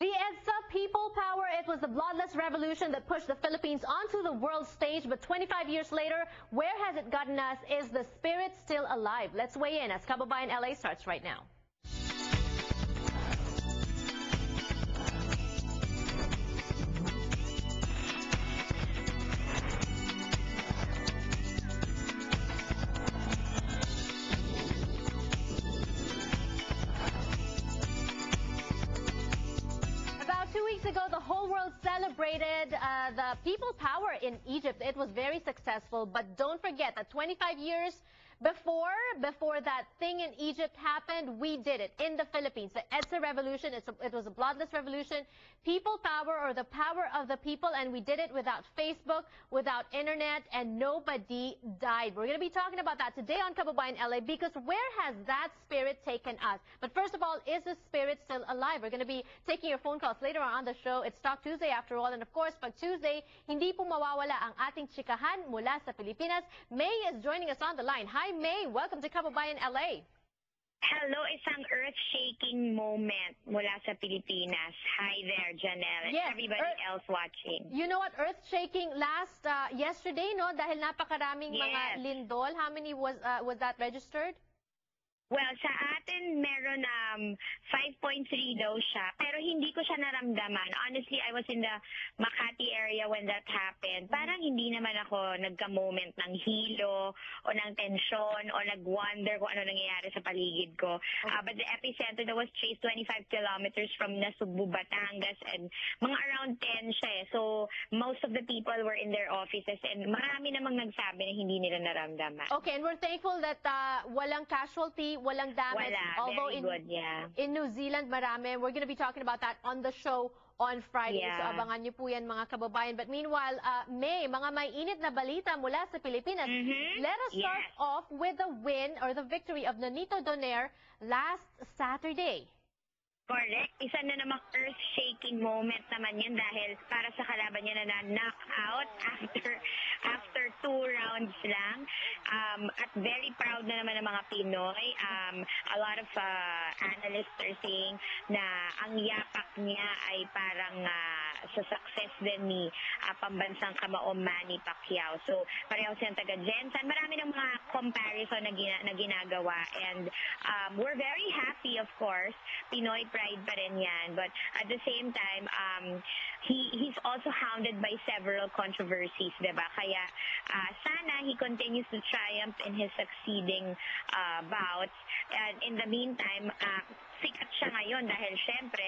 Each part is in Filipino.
The EDSA People Power, it was the bloodless revolution that pushed the Philippines onto the world stage. But 25 years later, where has it gotten us? Is the spirit still alive? Let's weigh in as Kababayan LA starts right now. About 2 weeks ago, the whole world celebrated the people power in Egypt. It was very successful, but don't forget that 25 years before that thing in Egypt happened, we did it in the Philippines. The EDSA revolution, it was a bloodless revolution. People power, or the power of the people, and we did it without Facebook, without internet, and nobody died. We're going to be talking about that today on Kababayan LA, because where has that spirit taken us? But first of all, is the spirit still alive? We're going to be taking your phone calls later on the show. It's Talk Tuesday after all, and of course, pag Tuesday, hindi po mawawala ang ating chikahan mula sa Pilipinas. May is joining us on the line. Hi, May. Welcome to Kababayan LA. Hello, isang earth-shaking moment mula sa Pilipinas. Hi there, Janelle, and Yes, everybody else watching. You know what, earth-shaking yesterday, no? Dahil napakaraming mga lindol. How many was that registered? Well, sa atin, meron 5.3 daw siya, pero hindi ko siya naramdaman. Honestly, I was in the Makati area when that happened. Parang hindi naman ako nagka-moment ng hilo o ng tensyon o nag-wonder kung ano nangyayari sa paligid ko. But the epicenter that was traced 25 kilometers from Nasugbu, Batangas, and mga around 10 siya. So, most of the people were in their offices, and marami namang nagsabi na hindi nila naramdaman. Okay, and we're thankful that walang casualty, walang damage. Although very good, yeah. In New Zealand, marami. We're going to be talking about that on the show on Friday. Yeah. So abangan niyo po yan, mga kababayan. But meanwhile, May, mga may init na balita mula sa Pilipinas. Let us start off with the win or the victory of Nonito Donaire last Saturday. Correct. Isa na namang earth-shaking moment naman yan dahil para sa kalaban niya na knock-out after 2 rounds lang. At very proud na naman ng mga Pinoy. A lot of analysts are saying na ang yapak niya ay parang sa success din ni pambansang kamaong Manny Pacquiao. So, pareho siyang taga-Jensan. Marami ng mga comparison na ginagawa. And we're very happy, of course. Pinoy pride pa rin yan. But at the same time, he's also hounded by several controversies, diba? Kaya sana he continues to triumph in his succeeding bouts. And in the meantime, sikat siya ngayon dahil syempre,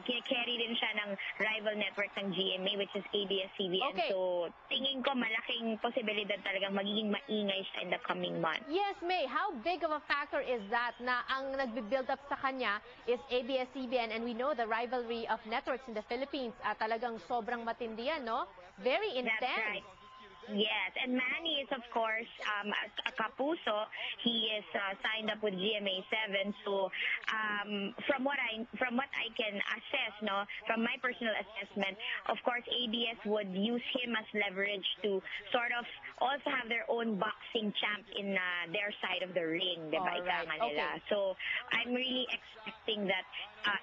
kine-carry din siya ng rival network ng GMA, which is ABS-CBN. Okay. So, tingin ko malaking posibilidad talagang magiging maingay siya in the coming months. Yes, May, how big of a factor is that na ang nagbi-build up sa kanya is ABS-CBN, and we know the rivalry of networks in the Philippines talagang sobrang matindi yan, no? Very intense. That's right. Yes, and Manny is, of course, a kapuso. He is signed up with GMA7. So, from what I can assess, no, from my personal assessment, of course, ABS would use him as leverage to sort of also have their own boxing champ in their side of the ring, diba? Right. Nila. Okay. So, I'm really expecting that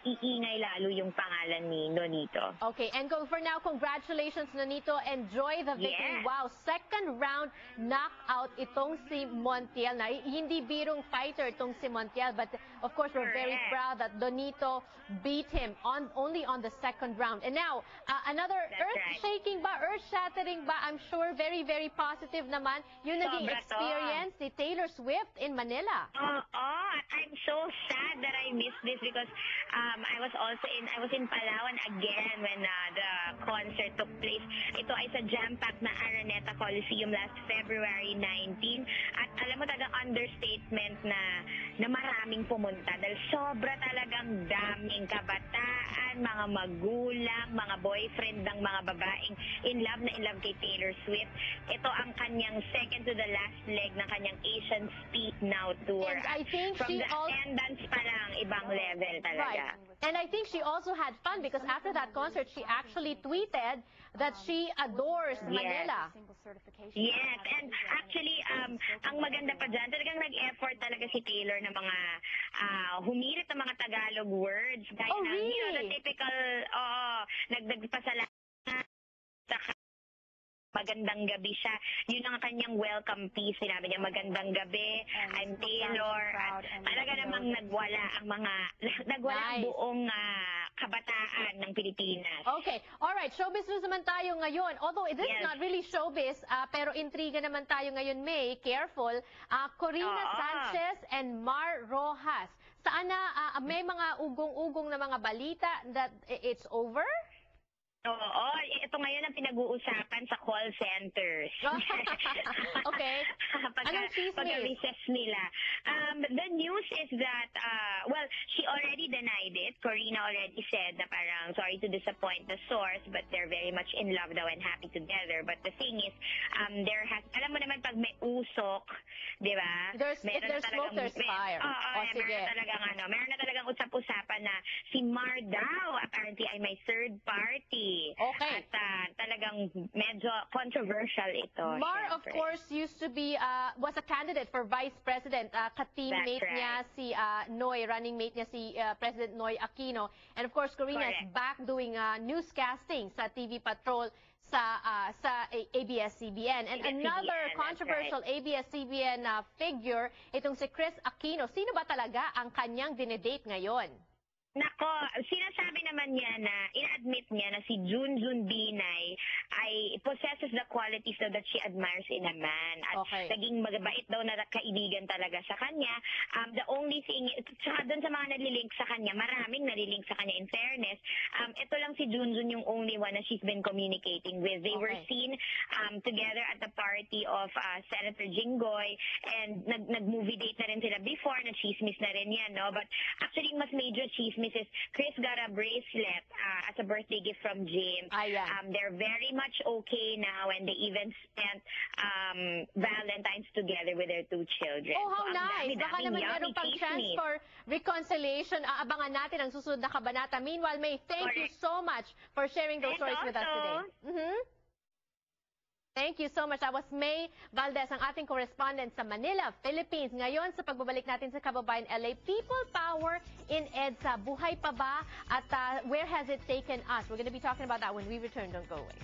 iingay lalo yung pangalan ni Nonito. Okay, and for now, congratulations, Nonito. Enjoy the victory. Yes. Wow, second round knockout itong si Montiel. Na hindi birong fighter itong si Montiel, but of course, we're very proud that Nonito beat him only on the second round. And now, another earth-shaking ba, earth-shattering ba, I'm sure very, very positive naman yung naging experience ni Taylor Swift in Manila. I'm so sad that I missed this because I was in Palawan again when the concert took place. Ito ay sa jam-packed na Araneta Coliseum last February 19. At alam mo talagang understatement na maraming pumunta dahil sobra talagang daming kabataan, mga magulang, mga boyfriend ng mga babaeng in love kay Taylor Swift. Ito ang kanyang second to the last leg ng kanyang Asian Speak Now tour. And I think from the attendance pa lang, ibang level talaga. Right. And I think she also had fun because after that concert, she actually tweeted that she adores Manila. Yes, and actually, ang maganda pa dyan, talagang nag-effort talaga si Taylor na mga humirit na mga Tagalog words. Gaya Oh, ng, you know, the really? typical, nagpasalamat sa magandang gabi siya. Yun ang kanyang welcome piece. Sinabi niya, magandang gabi, I'm Taylor. At talaga namang nagwala ang ang Nice. buong kabataan ng Pilipinas. Okay. All right. Showbiz news naman tayo ngayon. Although this is Yes. not really showbiz, pero intriga naman tayo ngayon, May. Careful. Corina Oo. Sanchez and Mar Rojas. Saan na may mga ugong-ugong na mga balita that it's over? Oo, ito ngayon ang pinag-uusapan sa call centers. Okay. Anong chismis? Pag-recess nila. The news is that, well, she already denied it. Corina already said na parang, sorry to disappoint the source, but they're very much in love daw and happy together. But the thing is, alam mo naman pag may usok, di ba? If there's smoke, there's fire. Sige. Meron na talagang usap-usapan na si Mar daw apparently ay may third party. Okay. At talagang medyo controversial ito. Mar, of syempre. course, used to be, was a candidate for vice president. Ka-teammate That's niya right. si Noy, running mate niya si President Noy Aquino. And of course, Corina is Correct. back doing newscasting sa TV Patrol sa ABS-CBN. And ABS-CBN, another that's controversial ABS-CBN figure, itong si Chris Aquino. Sino ba talaga ang kanyang dinedate ngayon? Nako, sinasabi naman niya na, in-admit niya na si Junjun Binay ay possesses the qualities daw that she admires in a man. At Okay. naging magabait daw na kaibigan talaga sa kanya. The only thing, tsaka doon sa mga nalilink sa kanya, maraming nalilink sa kanya in fairness. Ito lang si Junjun yung only one na she's been communicating with. They were Okay. seen together at the party of Senator Jinggoy, and nag-movie date na rin sila before, na-chismis na rin yan, no? But actually, mas major chismis is Chris got a bracelet as a birthday gift from James. Ayan. They're very much okay now, and they even spent Valentine's together with their 2 children. Oh, how So, ang nice. Baka dami-daming naman yummy meron pang chance chismis. for reconciliation. Aabangan natin ang susunod na kabanata. Meanwhile, May, thank you Correct. so much for sharing those And stories with us today. also- Thank you so much. That was May Valdez, ang ating correspondent sa Manila, Philippines. Ngayon, sa pagbabalik natin sa Kababayan LA, people power in EDSA. Buhay pa ba? At where has it taken us? We're going to be talking about that when we return. Don't go away.